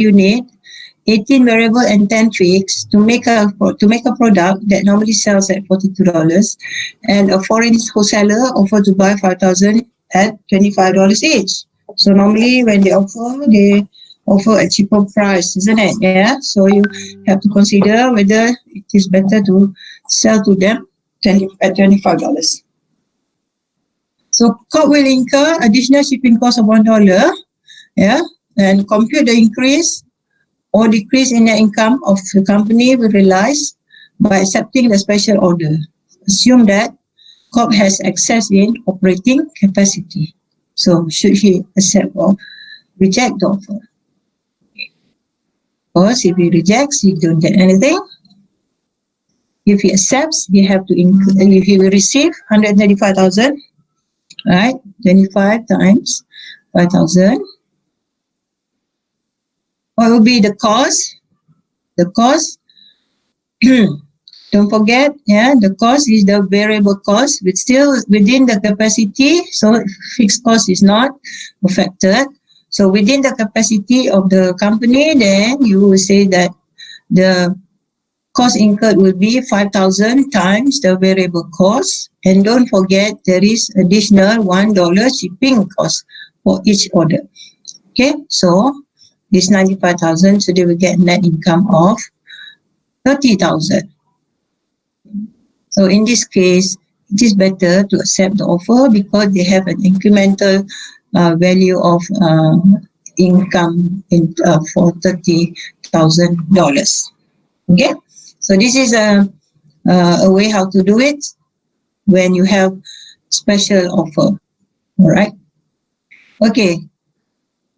you need 18 variable and 10 tweaks to make a product that normally sells at $42, and a foreign wholesaler offer to buy 5,000 at $25 each. So normally when they offer a cheaper price, isn't it? Yeah. So you have to consider whether it is better to sell to them at $25. So COP will incur additional shipping cost of $1. Yeah, and compute the increase or decrease in the income of the company will realize by accepting the special order. Assume that COP has excess in operating capacity. So should he accept or reject the offer? Because if he rejects, he don't get anything. If he accepts, he have to if he will receive 135,000, right? 25 times 5,000. What will be the cost? The cost, don't forget, yeah, the cost is the variable cost, but still within the capacity, so fixed cost is not affected. So within the capacity of the company, then you will say that the cost incurred will be 5,000 times the variable cost. And don't forget, there is additional $1 shipping cost for each order. Okay, so this 95,000, so they will get net income of 30,000. So in this case, it is better to accept the offer because they have an incremental value of income for $30,000. Okay, so this is a way how to do it when you have special offer. All right. Okay,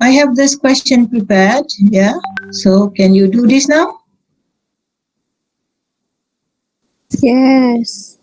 I have this question prepared. Yeah. So can you do this now? Yes.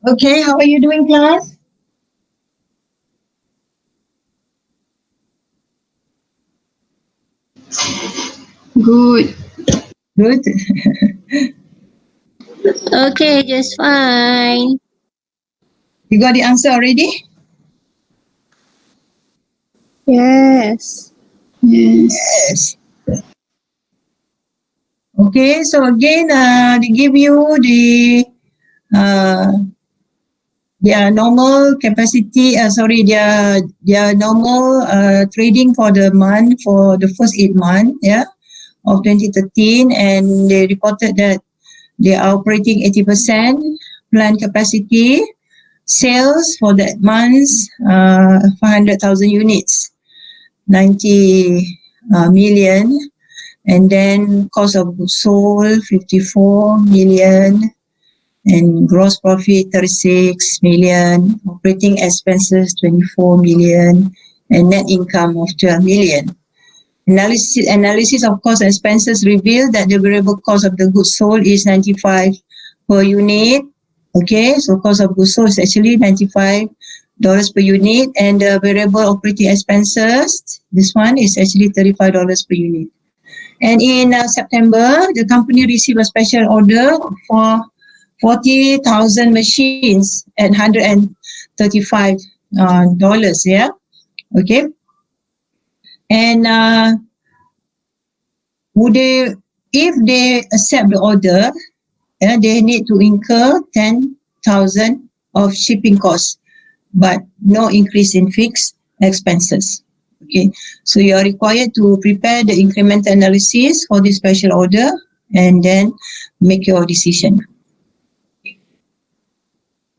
Okay, how are you doing, class? Good. Good. Okay, just fine. You got the answer already? Yes. Yes. Okay, so again, they give you uh, their normal capacity, their normal trading for the month, for the first 8 months, yeah, of 2013, and they reported that they are operating 80% plant capacity. Sales for that month, 500,000 units, 90 million, and then cost of goods sold 54 million, and gross profit 36 million, operating expenses 24 million, and net income of 12 million. Analysis of cost and expenses revealed that the variable cost of the goods sold is 95 per unit. Okay, so cost of goods sold is actually $95 per unit, and the variable operating expenses, this one is actually $35 per unit. And in September, the company received a special order for 40,000 machines at $135. Yeah, okay. And if they accept the order, they need to incur 10,000 of shipping costs, but no increase in fixed expenses. Okay, so you are required to prepare the incremental analysis for this special order and then make your decision.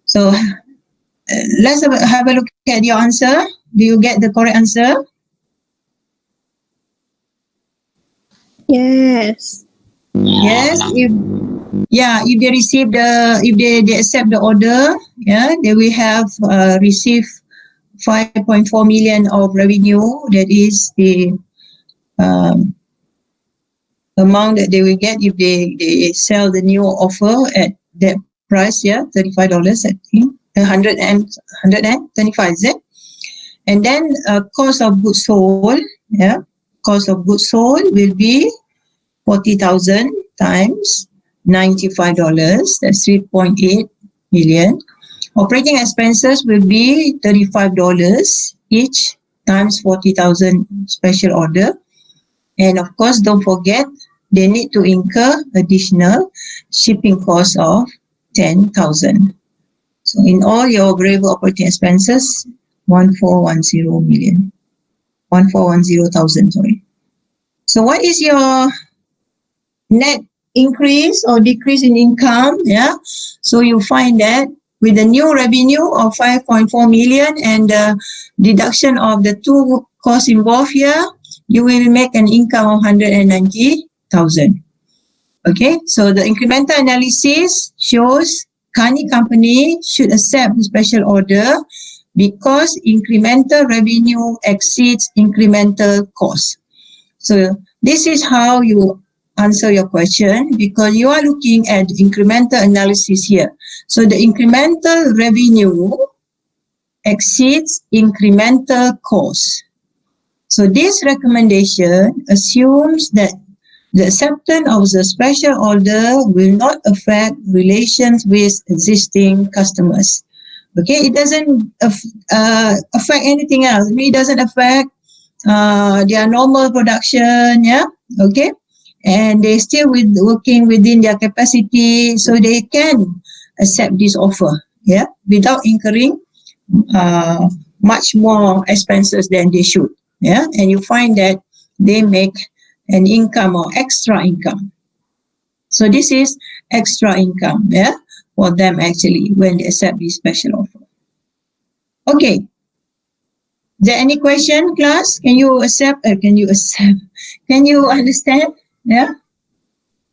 So let's have a look at your answer. Do you get the correct answer? Yes. Yes. If they receive they accept the order, yeah, they will have receive 5.4 million of revenue. That is the um, amount that they will get if they sell the new offer at that price, yeah, $35, I think, 125, is it? And then cost of goods sold, yeah, cost of goods sold will be 40,000 times $95, that's 3.8 million. Operating expenses will be $35 each times 40,000 special order. And of course, don't forget, they need to incur additional shipping costs of 10,000. So in all, your variable operating expenses, 1410 million. 1410,000, sorry. So what is your net increase or decrease in income? Yeah. So you find that with the new revenue of 5.4 million and the deduction of the two costs involved here, you will make an income of 190,000. Okay, so the incremental analysis shows Kani company should accept the special order because incremental revenue exceeds incremental cost. So this is how you answer your question, because you are looking at incremental analysis here. So the incremental revenue exceeds incremental cost. So this recommendation assumes that the acceptance of the special order will not affect relations with existing customers. Okay, it doesn't affect anything else. It doesn't affect their normal production, yeah, okay, and they still working within their capacity, so they can accept this offer, yeah, without incurring much more expenses than they should, yeah, and you find that they make an income or extra income. So this is extra income, yeah, for them actually when they accept this special offer. Okay. Is there any question, class? Can you accept? Can you understand? Yeah.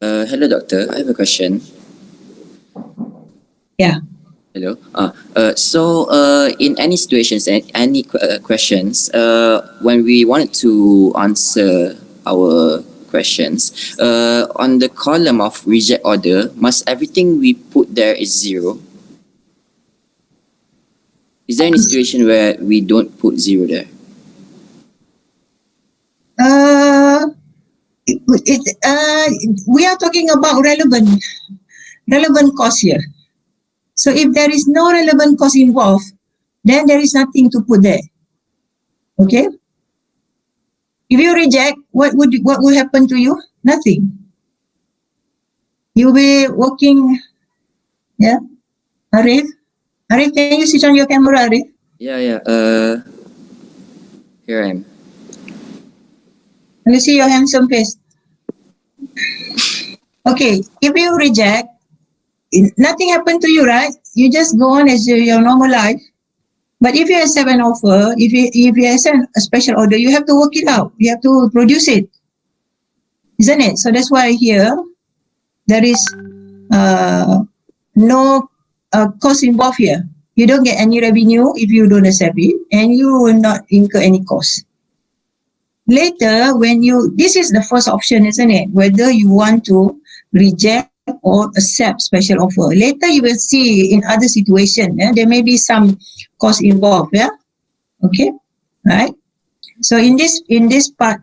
Hello, doctor. I have a question. Yeah. Hello. In any situations and any questions, when we wanted to answer our questions, on the column of reject order, must everything we put there is zero? Is there any situation where we don't put zero there? We are talking about relevant cost here. So if there is no relevant cost involved, then there is nothing to put there. Okay. If you reject, what would happen to you? Nothing. You'll be working. Yeah. Arif, can you switch on your camera, Arif? Yeah. Here I am. Let me see your handsome face. Okay, if you reject, nothing happened to you, right? You just go on as your normal life. But if you accept an offer, if you accept a special order, you have to work it out. You have to produce it, isn't it? So that's why here there is no cost involved here. You don't get any revenue if you don't accept it, and you will not incur any cost. Later, this is the first option, isn't it? Whether you want to reject or accept special offer. Later, you will see in other situations, there may be some cost involved, yeah? Okay, right? So in this part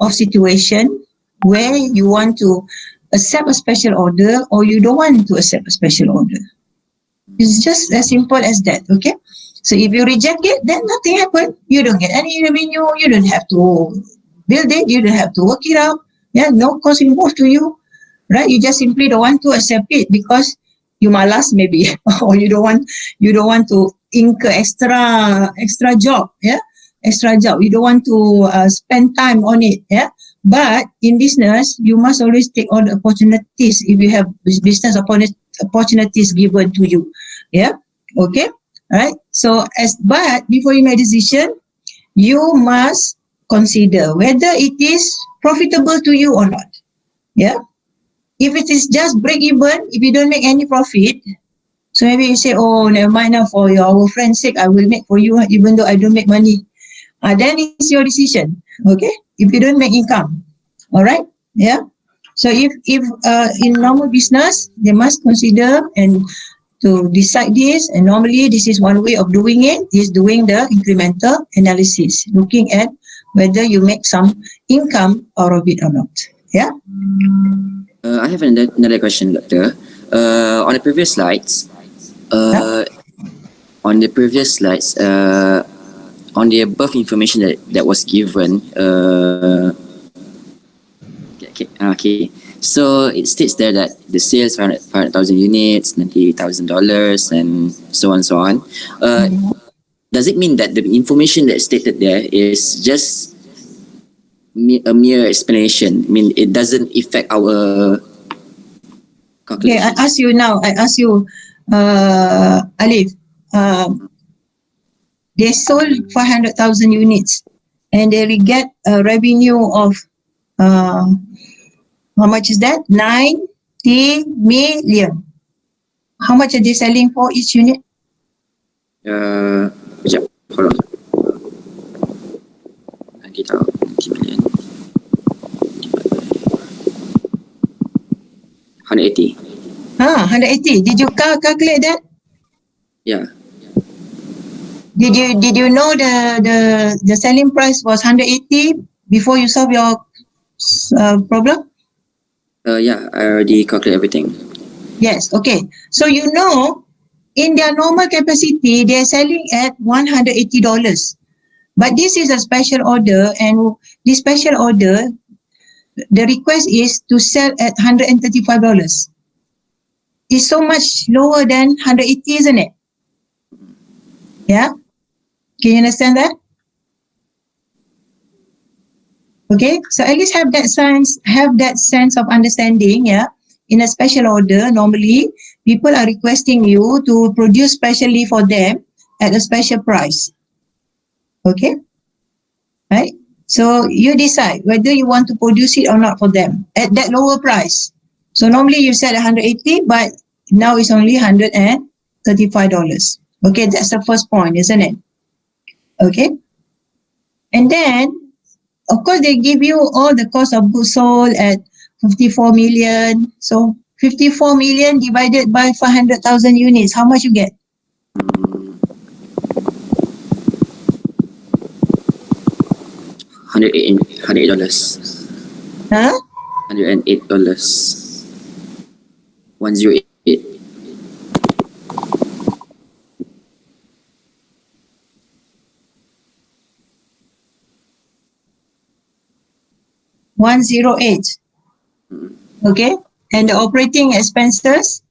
of situation where you want to accept a special order or you don't want to accept a special order. It's just as simple as that, okay? So if you reject it, then nothing happened. You don't get any revenue. You don't have to build it. You don't have to work it out. Yeah, no cost involved to you, right? You just simply don't want to accept it because you malas maybe, or you don't want to incur extra job, yeah, extra job. You don't want to spend time on it, yeah. But in business, you must always take all the opportunities if you have business opportunities given to you, yeah. Okay. Right. So but before you make a decision, you must consider whether it is profitable to you or not. Yeah. If it is just break even, if you don't make any profit, so maybe you say, oh, never mind now, for our friend's sake, I will make for you even though I don't make money. Then it's your decision. Okay. If you don't make income. All right. Yeah. So if in normal business, they must consider and to decide this, and normally this is one way of doing it, is doing the incremental analysis, looking at whether you make some income out of it or not. Yeah. I have another question, doctor. On the previous slides, on the above information that was given, okay. So it states there that the sales 500,000 units, $90,000, and so on. Does it mean that the information that's stated there is just a mere explanation? I mean, it doesn't affect our calculation? Okay, I ask you, Alif, they sold 500,000 units and they will get a revenue of how much is that? 90 million. How much are they selling for each unit? Sekejap, hold on. 90 million. 180. 180. Did you calculate that? Yeah. Did you know the selling price was 180 before you solve your problem? Yeah, I already calculate everything. Yes. Okay. So you know, in their normal capacity, they are selling at $180. But this is a special order, and this special order, the request is to sell at $135. It's so much lower than 180, isn't it? Yeah. Can you understand that? Okay. So at least have that sense of understanding. Yeah. In a special order, normally people are requesting you to produce specially for them at a special price. Okay. Right. So you decide whether you want to produce it or not for them at that lower price. So normally you said 180, but now it's only $135. Okay, that's the first point, isn't it? Okay. And then, of course, they give you all the cost of goods sold at 54 million. So 54 million divided by 500,000 units, how much you get? $108. Huh? $108. 108. $108. Okay. And the operating expenses?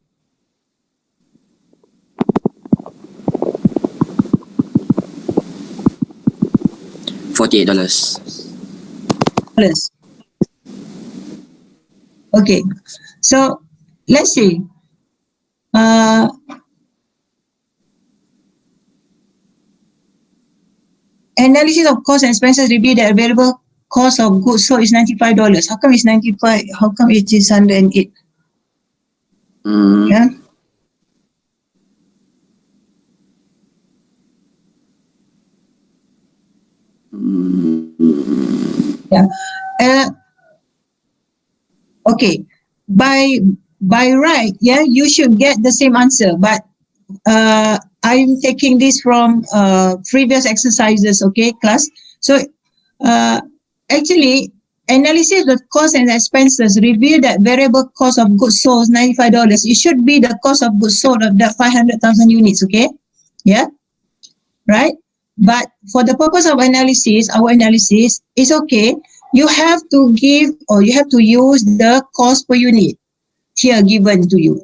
$48. Plus. Okay. So let's see. Analysis of cost and expenses reveal the available cost of goods sold is $95. How come it's 95? How come it is 108? Yeah. Yeah. Okay. By right, yeah, you should get the same answer. But I'm taking this from previous exercises, okay, class. So actually, analysis of cost and expenses reveal that variable cost of goods sold is $95. It should be the cost of goods sold of the 500,000 units, okay? Yeah, right? But for the purpose of analysis, our analysis is okay. You have to give or you have to use the cost per unit here given to you.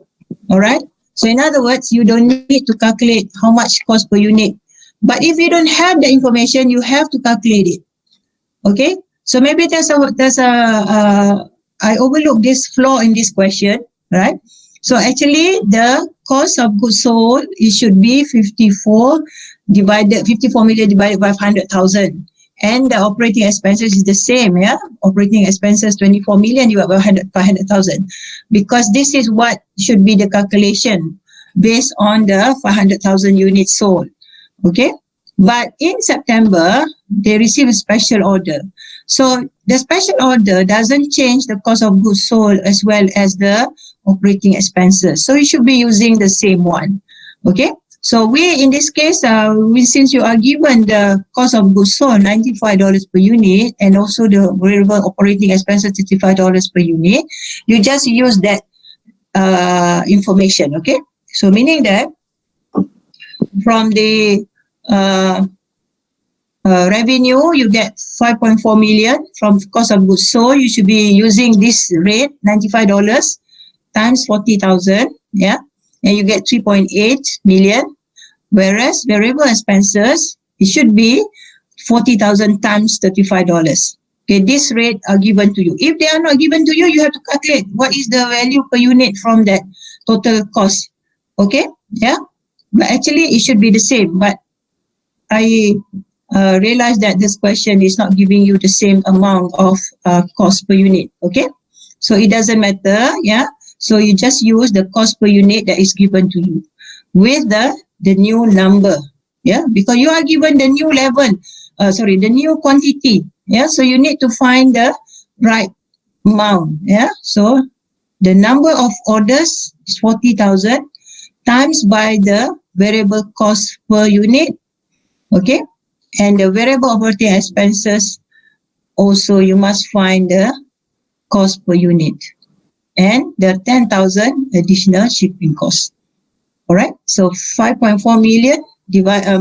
All right. So in other words, you don't need to calculate how much cost per unit. But if you don't have the information, you have to calculate it. Okay. So maybe I overlooked this flaw in this question, right? So actually, the cost of goods sold, it should be 54 million divided by 500,000. And the operating expenses is the same, yeah? Operating expenses 24 million divided by 500,000. Because this is what should be the calculation based on the 500,000 units sold. Okay? But in September, they receive a special order. So the special order doesn't change the cost of goods sold as well as the operating expenses. So you should be using the same one. Okay? So we, in this case, since you are given the cost of goods sold, $95 per unit, and also the variable operating expenses, $35 per unit, you just use that information, okay? So meaning that from the revenue, you get 5.4 million from cost of goods sold. You should be using this rate, $95 times 40,000, yeah? And you get 3.8 million. Whereas variable expenses, it should be 40,000 times $35. Okay, this rate are given to you. If they are not given to you, you have to calculate what is the value per unit from that total cost. Okay, Yeah, but actually it should be the same. But I realize that this question is not giving you the same amount of cost per unit. Okay, so it doesn't matter. Yeah, so you just use the cost per unit that is given to you with the new number. Yeah, because you are given the new level. The new quantity. Yeah, so you need to find the right amount. Yeah, so the number of orders is 40,000 times by the variable cost per unit. Okay, and the variable operating expenses also you must find the cost per unit and the 10,000 additional shipping cost. All right, so 5.4 million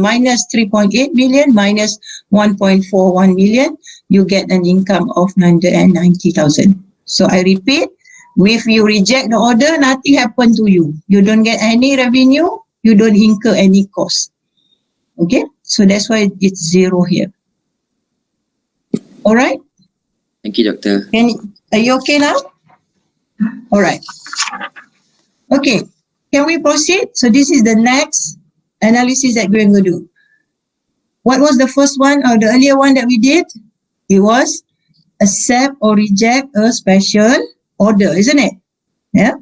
minus 3.8 million minus 1.41 million, you get an income of 990,000. So I repeat, if you reject the order, nothing happened to you. You don't get any revenue, you don't incur any cost. Okay, so that's why it's zero here. All right. Thank you, Doctor. Are you okay now? All right. Okay. Can we proceed? So this is the next analysis that we're going to do. What was the first one or the earlier one that we did? It was accept or reject a special order, isn't it? Yeah.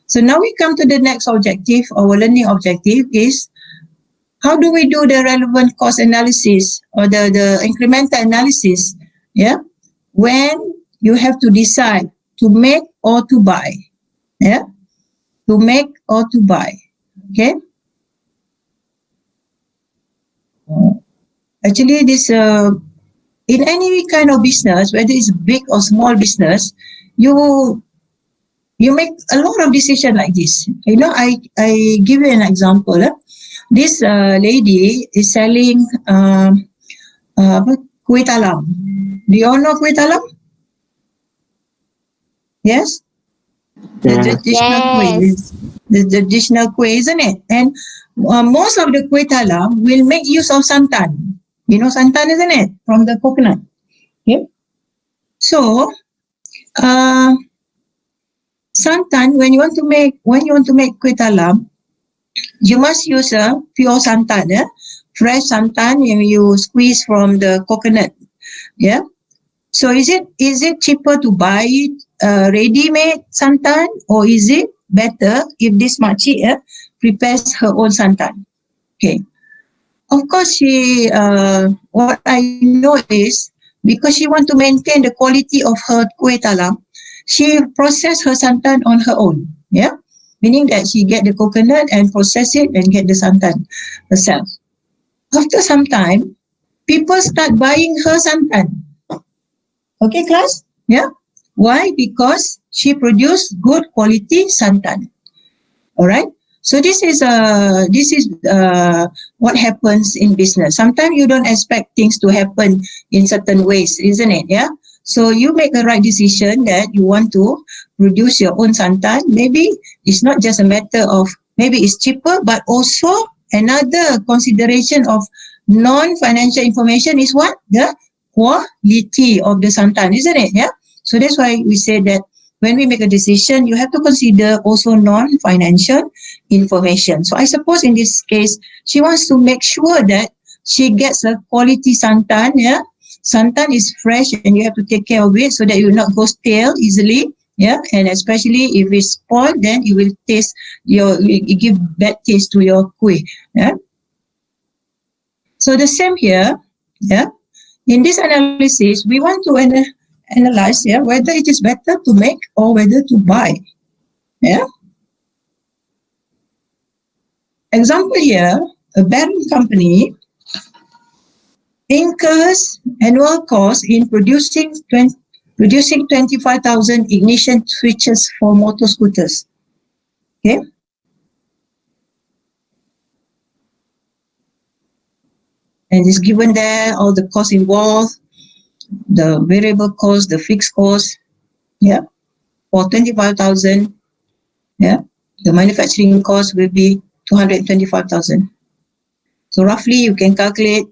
So now we come to the next objective. Our learning objective is how do we do the relevant cost analysis or the incremental analysis? Yeah. When you have to decide to make or to buy. Yeah. To make or to buy. Okay. Actually, this in any kind of business, whether it's big or small business, you make a lot of decisions like this. You know, I give you an example. This lady is selling kuih talam. Do you all know kuih talam? Yes? The traditional kuih. Yes. The traditional kuih, isn't it? And most of the kuih talam will make use of santan. You know santan, isn't it? From the coconut. Okay. So, santan, when you want to make kuih talam, you must use a pure santan, fresh santan you squeeze from the coconut. Yeah. So is it cheaper to buy ready-made santan, or is it better if this makcik prepares her own santan? Okay. Of course, she what I know is because she want to maintain the quality of her kuih talam, she process her santan on her own. Yeah, meaning that she get the coconut and process it and get the santan herself. After some time, people start buying her santan. Okay, class? Yeah. Why? Because she produced good quality santan. All right. So this is what happens in business. Sometimes you don't expect things to happen in certain ways, isn't it? Yeah. So you make the right decision that you want to produce your own santan. Maybe it's not just a matter of maybe it's cheaper, but also another consideration of non-financial information is what? The quality of the santan, isn't it? Yeah. So that's why we say that when we make a decision, you have to consider also non-financial information. So I suppose in this case, she wants to make sure that she gets a quality santan. Yeah, santan is fresh and you have to take care of it so that it will not go stale easily. Yeah, and especially if it's spoiled, then it will it give bad taste to your kuih. Yeah. So the same here. Yeah. In this analysis, we want to analyze whether it is better to make or whether to buy. Yeah. Example here, a bearing company incurs annual cost in producing 25,000 ignition switches for motor scooters. Okay. And it's given there all the costs involved, the variable cost, the fixed cost. Yeah. For 25,000. Yeah. The manufacturing cost will be 225,000. So roughly you can calculate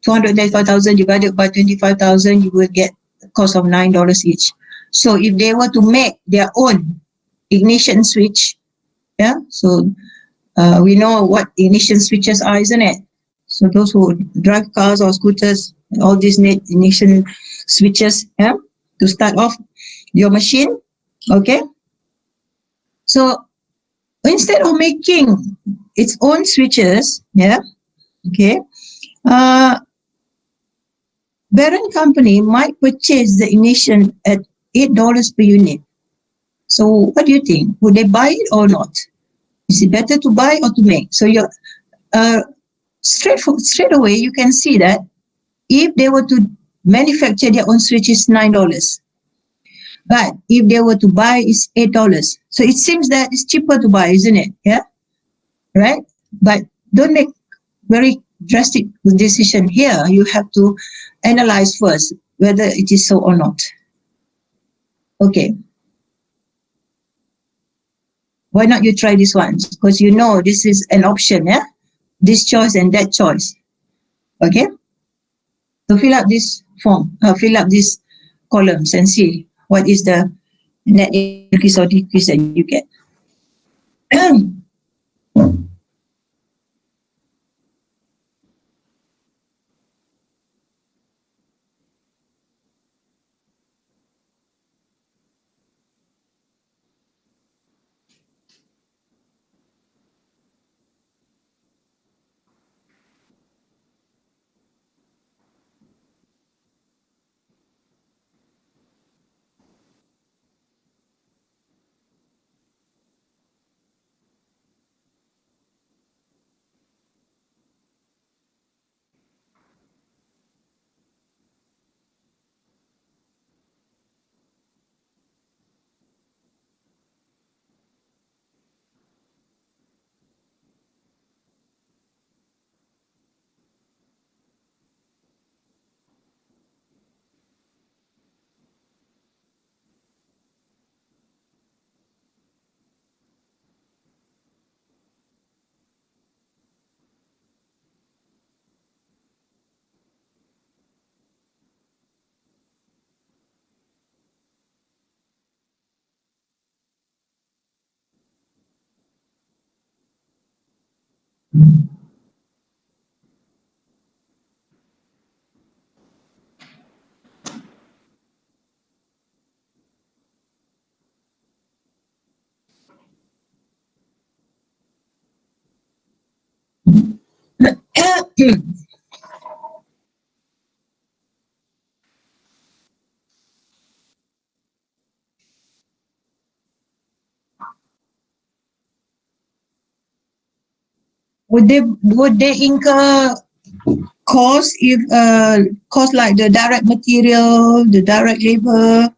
225,000 divided by 25,000, you will get the cost of $9 each. So if they were to make their own ignition switch, yeah, so we know what ignition switches are, isn't it? So those who drive cars or scooters, all these need ignition switches, yeah, to start off your machine. Okay. So instead of making its own switches, yeah, okay, Baron Company might purchase the ignition at $8 per unit. So what do you think? Would they buy it or not? Is it better to buy or to make? So you're straight away you can see that if they were to manufacture their own switch, it's $9. But if they were to buy, it's $8. So it seems that it's cheaper to buy, isn't it? Yeah, right. But don't make very drastic decision here. You have to analyze first whether it is so or not. Okay. Why not you try this one? Because you know this is an option, yeah? This choice and that choice. Okay? So fill up this form, fill up these columns and see what is the net increase or decrease that you get. would they incur cost if cost like the direct material, the direct labor,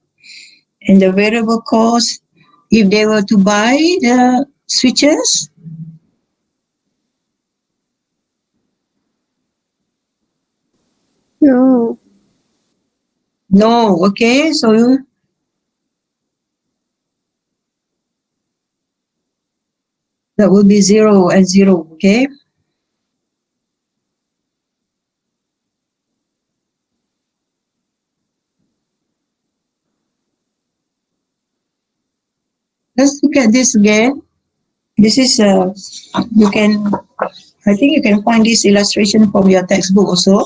and the variable cost if they were to buy the switches? No. No. Okay, so that will be 0 and 0. Okay. Let's look at this again. This is I think you can find this illustration from your textbook also.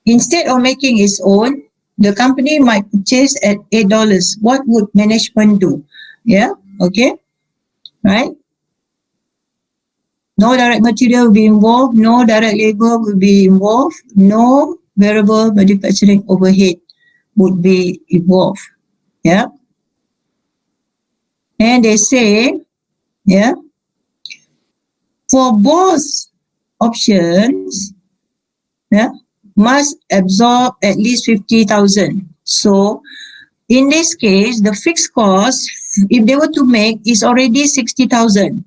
Instead of making its own, the company might purchase at $8. What would management do? Yeah, okay, right? No direct material will be involved, no direct labor will be involved, no variable manufacturing overhead would be involved. Yeah. And they say, yeah, for both options, yeah, must absorb at least 50,000. So in this case, the fixed cost, if they were to make, is already 60,000.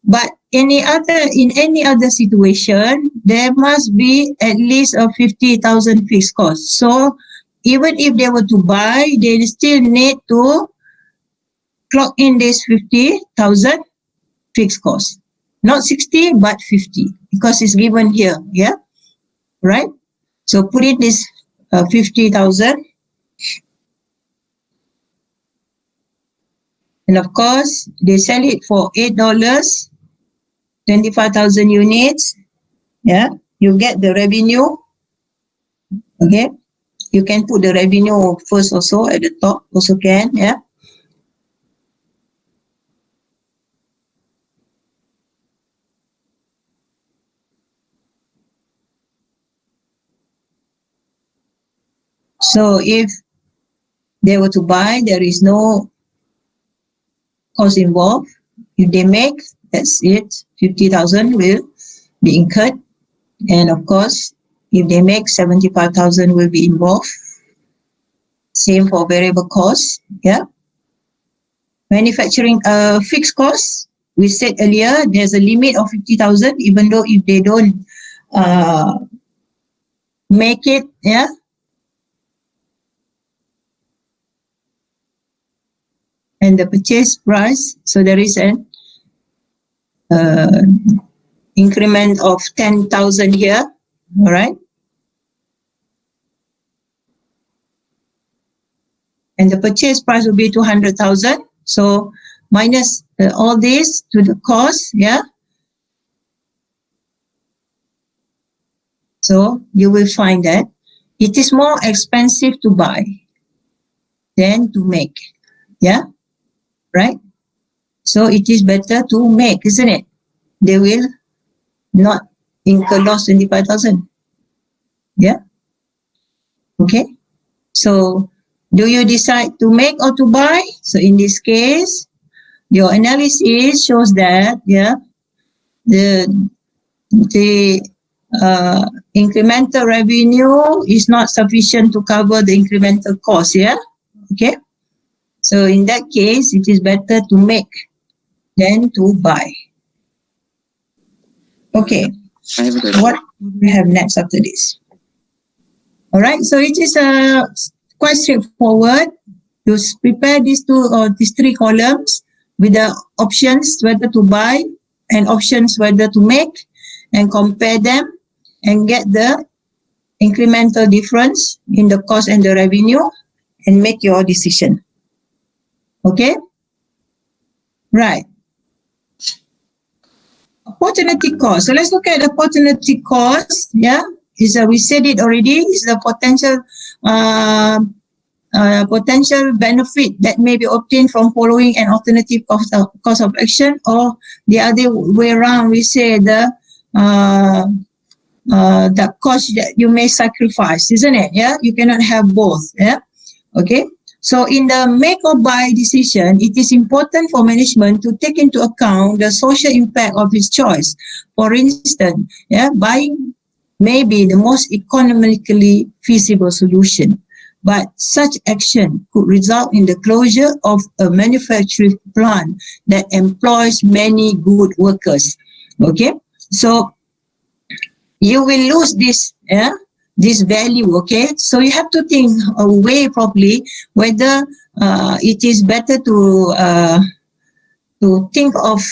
But in any other situation, there must be at least a 50,000 fixed cost. So even if they were to buy, they still need to clock in this 50,000 fixed cost. Not 60, but 50, because it's given here, yeah? Right? So put in this 50,000 And of course, they sell it for $8, 25,000 units. Yeah, you get the revenue. Okay, you can put the revenue first also at the top, also can. Yeah. So if they were to buy, there is no cost involved. If they make, that's it. 50,000 will be incurred. And of course, if they make, 75,000 will be involved. Same for variable costs. Yeah. Manufacturing fixed costs, we said earlier, there's a limit of 50,000, even though if they don't make it, yeah. And the purchase price, so there is an increment of 10,000 here, all right? And the purchase price will be 200,000. So minus all this to the cost, yeah. So you will find that it is more expensive to buy than to make, yeah, right? So it is better to make, isn't it? They will not incur loss 25,000. Yeah. Okay. So do you decide to make or to buy? So in this case, your analysis shows that, yeah, the incremental revenue is not sufficient to cover the incremental cost. Yeah. Okay. So in that case, it is better to make than to buy. Okay. I have a question. What do we have next after this? All right. So it is quite straightforward. You prepare these these three columns with the options whether to buy and options whether to make, and compare them and get the incremental difference in the cost and the revenue and make your decision. Okay? Right. Opportunity cost. So let's look at the opportunity cost. Yeah, we said it already. Is the potential potential benefit that may be obtained from following an alternative course of action, or the other way around. We say the cost that you may sacrifice, isn't it? Yeah, you cannot have both. Yeah, okay. So in the make or buy decision, it is important for management to take into account the social impact of its choice. For instance, yeah, buying may be the most economically feasible solution, but such action could result in the closure of a manufacturing plant that employs many good workers. Okay, so you will lose this, yeah, this value. Okay, so you have to think away properly whether it is better to think of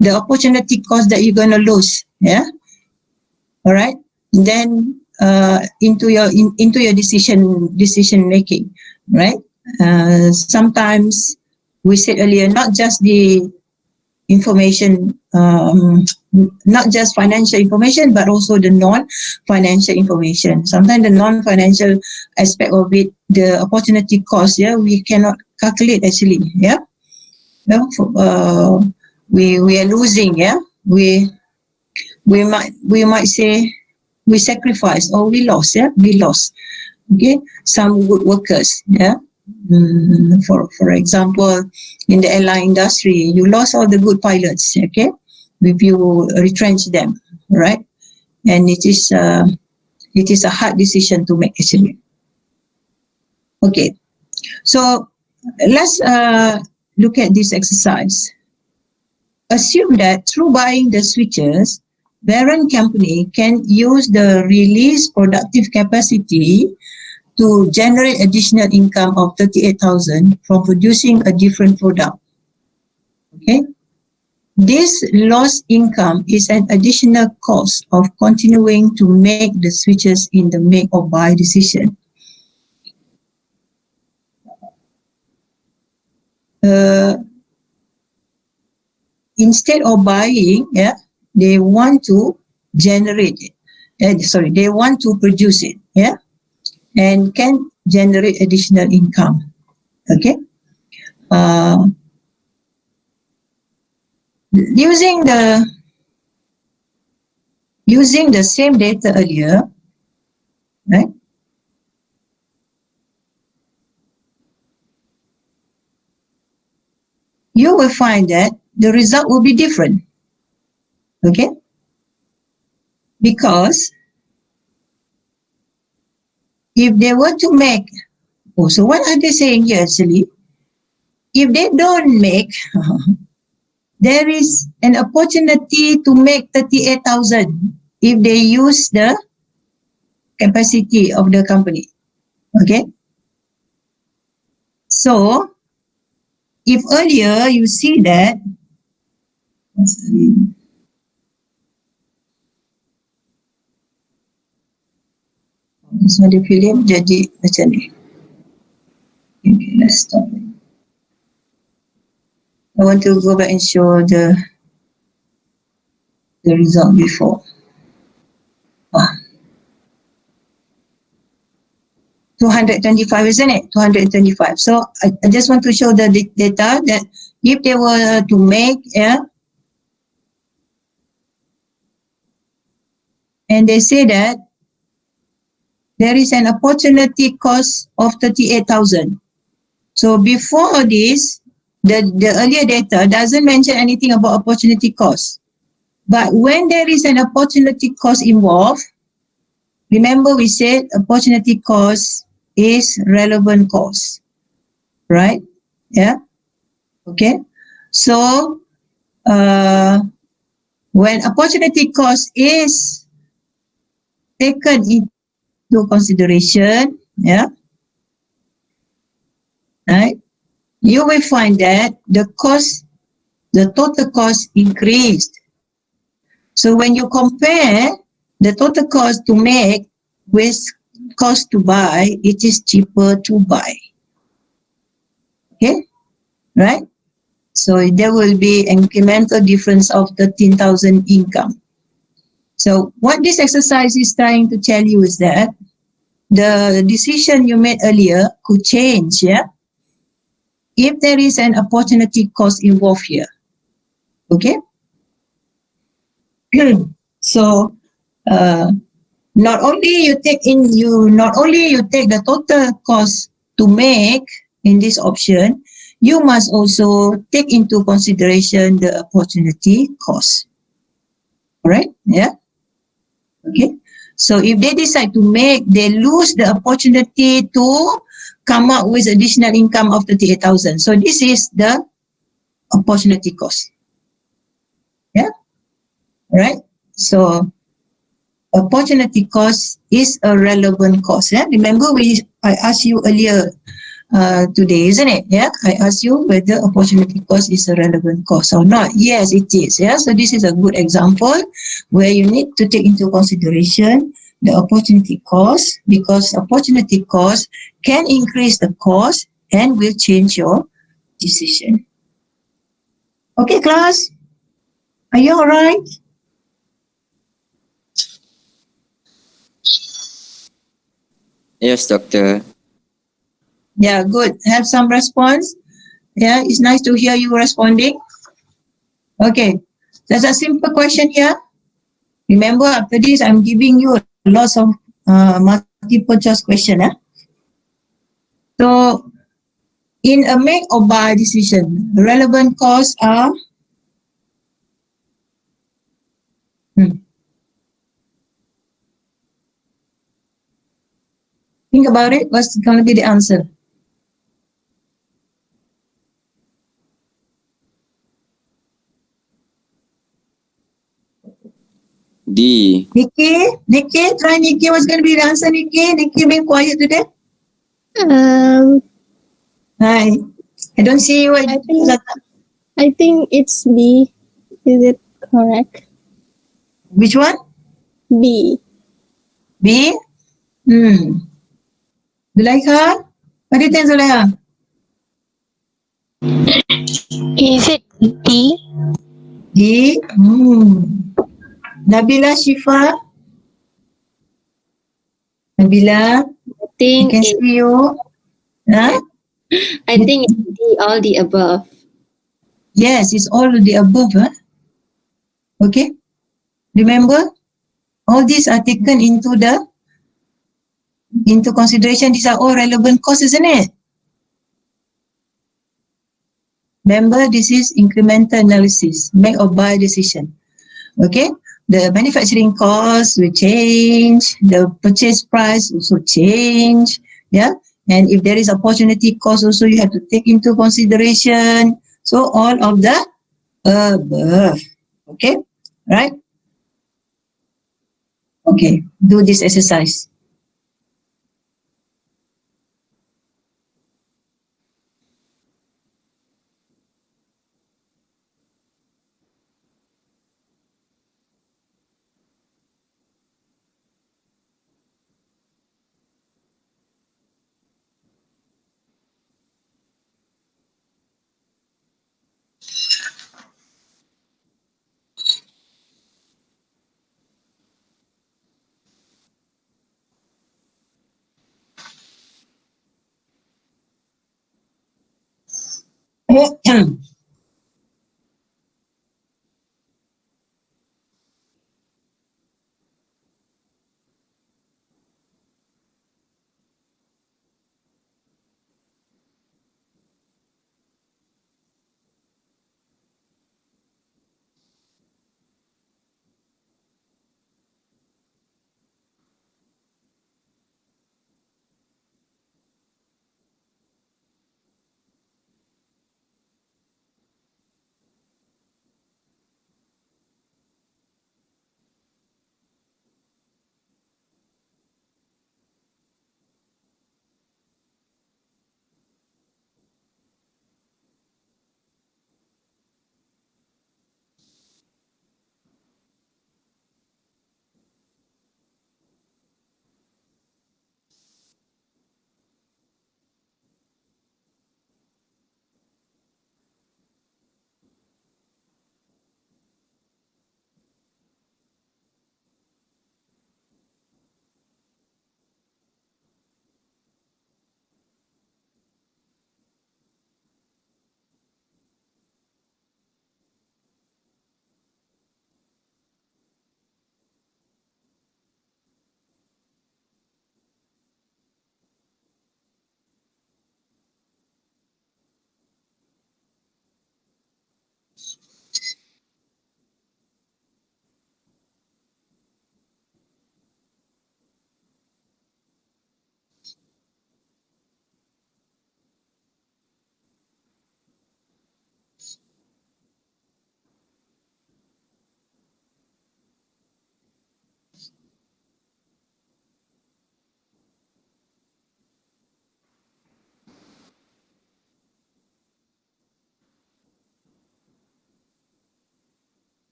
the opportunity cost that you're going to lose. Yeah, all right. Then into your decision making, right? Sometimes we said earlier, not just the information, not just financial information, but also the non-financial information. Sometimes the non-financial aspect of it, the opportunity cost, yeah, we cannot calculate actually. Yeah, we are losing. Yeah, we might say we sacrificed or we lost. Yeah, we lost. Okay, some good workers. Yeah. For example, in the airline industry, you lost all the good pilots. Okay, if you retrench them, right? And it is a hard decision to make actually. Okay, so let's look at this exercise. Assume that through buying the switches, parent company can use the released productive capacity to generate additional income of 38,000 from producing a different product. Okay, this lost income is an additional cost of continuing to make the switches in the make or buy decision. instead of buying, they want to generate it. They want to produce it, and can generate additional income. Okay. Using the same data earlier, right? You will find that the result will be different. Okay? Because if they were to make, so what are they saying here actually? If they don't make, there is an opportunity to make 38,000 if they use the capacity of the company. Okay? So, if earlier you see that, this one dia film jadi macam ni. Okay, let's stop. I want to go back and show the result before. 225, isn't it? 225. So I just want to show the data that if they were to make, and they say that there is an opportunity cost of 38,000. So before this, the earlier data doesn't mention anything about opportunity cost. But when there is an opportunity cost involved, remember we said opportunity cost is relevant cost, right? Yeah. Okay. So when opportunity cost is taken into consideration, right, you will find that the total cost increased. So when you compare the total cost to make with cost to buy, it is cheaper to buy. Okay, right? So there will be incremental difference of 13,000 income. So what this exercise is trying to tell you is that the decision you made earlier could change, if there is an opportunity cost involved here. Okay? So not only you take the total cost to make in this option, you must also take into consideration the opportunity cost. Alright? Yeah? Okay. So if they decide to make, they lose the opportunity to come up with additional income of 38,000. So this is the opportunity cost. Yeah? Right? So opportunity cost is a relevant cost. Yeah? Remember I asked you earlier today, isn't it? Yeah, I asked you whether opportunity cost is a relevant cost or not. Yes, it is. Yeah, so this is a good example where you need to take into consideration the opportunity cost, because opportunity cost can increase the cost and will change your decision. Okay, class? Are you all right? Yes, doctor. Yeah, good. Have some response. Yeah, it's nice to hear you responding. Okay, there's a simple question here. Remember, after this, I'm giving you lots of multiple choice question. So, in a make or buy decision, relevant costs are think about it. What's going to be the answer? D. Nikki, try Nikki. What's going to be the answer, Nikki? Nikki, being quiet today. Hi. I don't see you. I think it's B. Is it correct? Which one? B. B? Zulaikha? What do you think, Zulaikha? Is it D? D. Nabila, Shifa. Nabila, I I think can it. see you. Huh? I think it's D, all the above. Yes, it's all of the above. Huh? Okay. Remember, all these are taken into consideration. These are all relevant costs, isn't it? Remember, this is incremental analysis, make or buy decision. Okay, the manufacturing cost will change, the purchase price also change, yeah, and if there is opportunity cost also you have to take into consideration. So all of the above. Okay, right? Okay, do this exercise.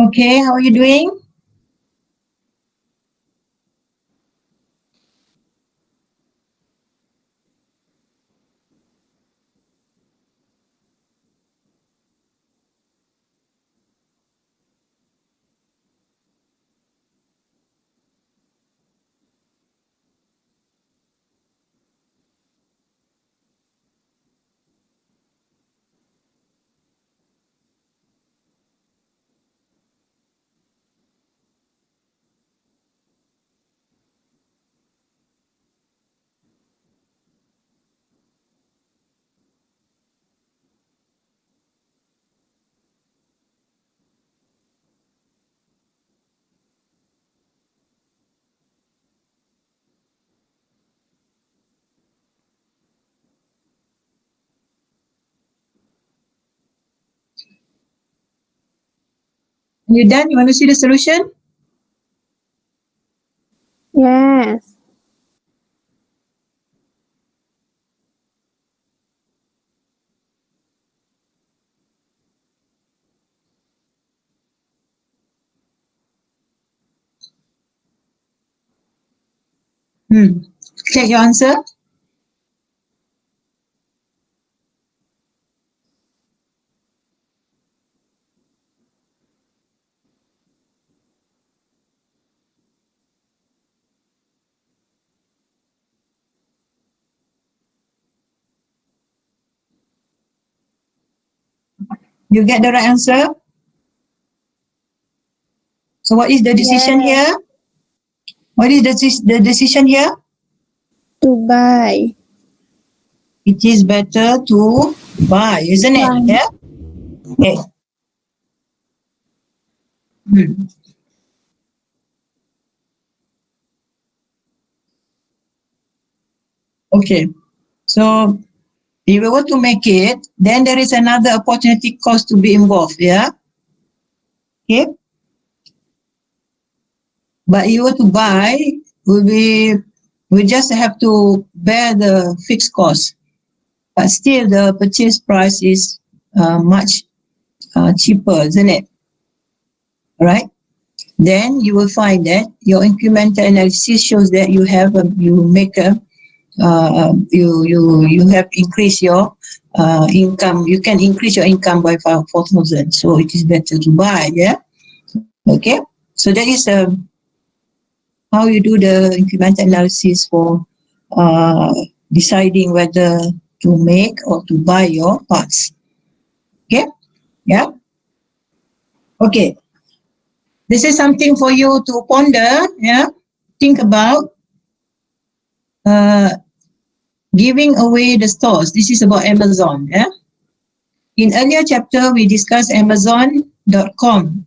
Okay, how are you doing? You done? You want to see the solution? Yes. Check your answer. You get the right answer. So what is the decision Yes. here? What is the decision here? To buy. It is better to buy, isn't it? Buy. Yeah. Okay. Hmm. Okay. So if we were to make it, then there is another opportunity cost to be involved. Yeah. Okay. But if you were to buy, we just have to bear the fixed cost. But still, the purchase price is much cheaper, isn't it? All right. Then you will find that your incremental analysis shows that you have you have increased your income. You can increase your income by 4,000. So it is better to buy. Yeah. Okay. So that is how you do the incremental analysis for uh, deciding whether to make or to buy your parts. Okay. Yeah. Okay. This is something for you to ponder. Yeah. Think about uh, giving away the stores. This is about Amazon. Yeah. In earlier chapter, we discussed Amazon.com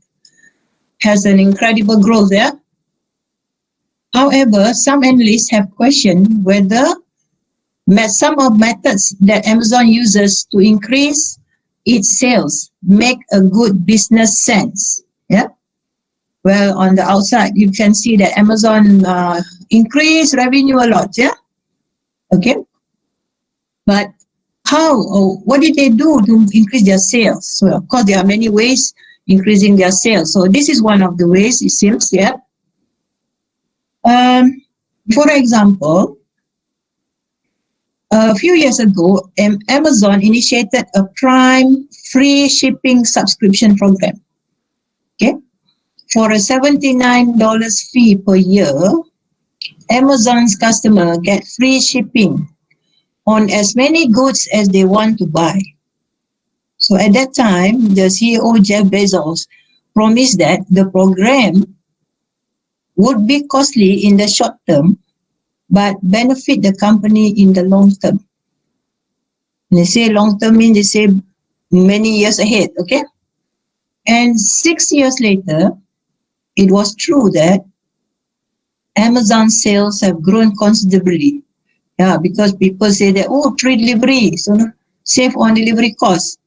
has an incredible growth there. However, some analysts have questioned whether some of methods that Amazon uses to increase its sales make a good business sense. Yeah. Well, on the outside, you can see that Amazon increase revenue a lot. Yeah. Okay. But how or what did they do to increase their sales? So of course there are many ways increasing their sales. So this is one of the ways it seems. Yeah. For example, a few years ago, Amazon initiated a Prime free shipping subscription program. Okay, for a $79 fee per year, Amazon's customer get free shipping on as many goods as they want to buy. So at that time, the CEO Jeff Bezos promised that the program would be costly in the short term, but benefit the company in the long term. They say long term means they say many years ahead, okay? And 6 years later, it was true that Amazon sales have grown considerably. Yeah, because people say that, oh, free delivery, so save on delivery costs.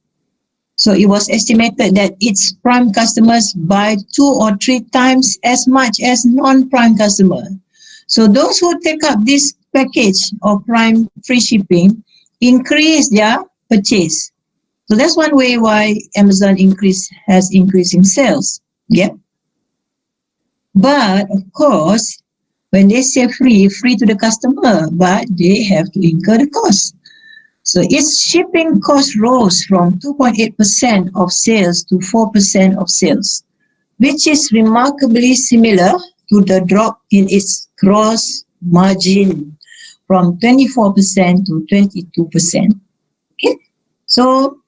So it was estimated that its prime customers buy 2 or 3 times as much as non-prime customers. So those who take up this package of prime free shipping increase their purchase. So that's one way why Amazon has increasing sales. Yeah. But of course, when they say free, free to the customer, but they have to incur the cost. So its shipping cost rose from 2.8% of sales to 4% of sales, which is remarkably similar to the drop in its gross margin from 24% to 22%. Okay, so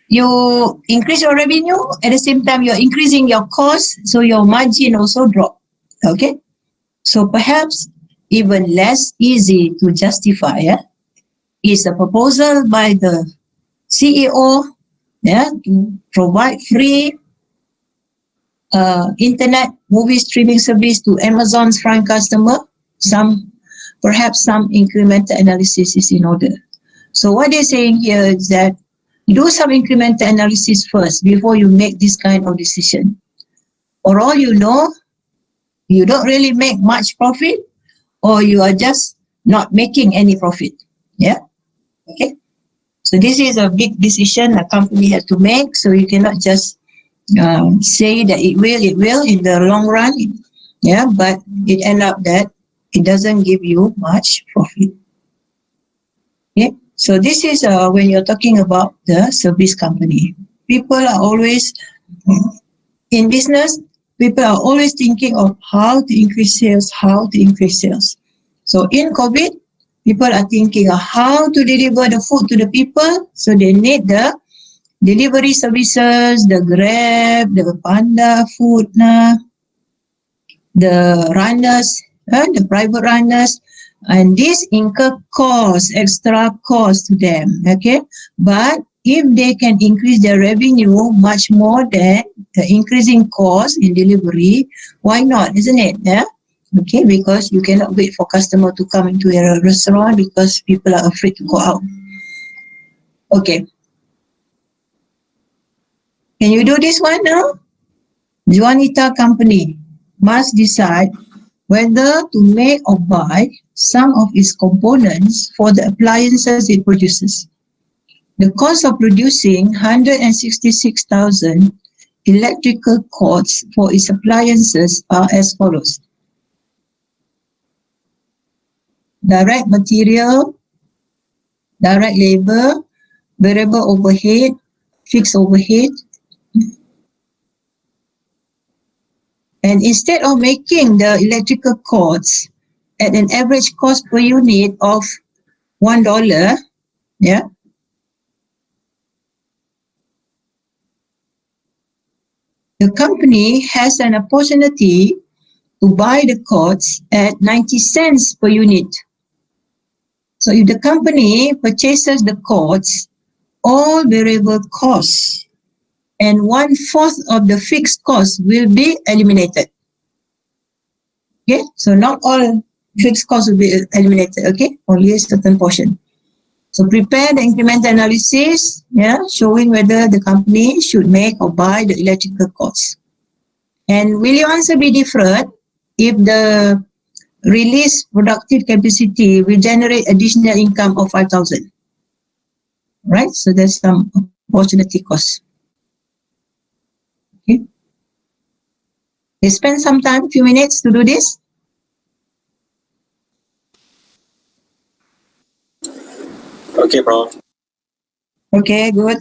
you increase your revenue, at the same time you're increasing your cost, so your margin also drop. Okay, so perhaps even less easy to justify is a proposal by the CEO to provide free internet movie streaming service to Amazon's Prime customer. Perhaps some incremental analysis is in order. So what they're saying here is that do some incremental analysis first before you make this kind of decision. For all you know, you don't really make much profit, or you are just not making any profit. Yeah. Okay. So this is a big decision a company has to make. So you cannot just say that it will in the long run. Yeah, but it end up that it doesn't give you much profit. Yeah. So this is when you're talking about the service company. People are always in business. People are always thinking of how to increase sales, how to increase sales. So in COVID, people are thinking of how to deliver the food to the people. So they need the delivery services, the Grab, the Panda Food, the runners, the private runners, and this incur cost, extra cost to them. Okay, but if they can increase their revenue much more than the increasing cost in delivery, why not? Isn't it? Yeah. Okay, because you cannot wait for customer to come into your restaurant because people are afraid to go out. Okay. Can you do this one now? Juanita Company must decide whether to make or buy some of its components for the appliances it produces. The cost of producing 166,000 electrical cords for its appliances are as follows. Direct material, direct labor, variable overhead, fixed overhead. And instead of making the electrical cords at an average cost per unit of $1, yeah, the company has an opportunity to buy the cords at 90 cents per unit. So if the company purchases the cords, all variable costs and 1/4 of the fixed costs will be eliminated. Okay, so not all fixed costs will be eliminated, okay, only a certain portion. So prepare the incremental analysis, showing whether the company should make or buy the electrical cords. And will your answer be different if the released productive capacity will generate additional income of 5,000? Right? So there's some opportunity cost. Okay. You spend some time, few minutes to do this. Okay, Prof. Okay, good.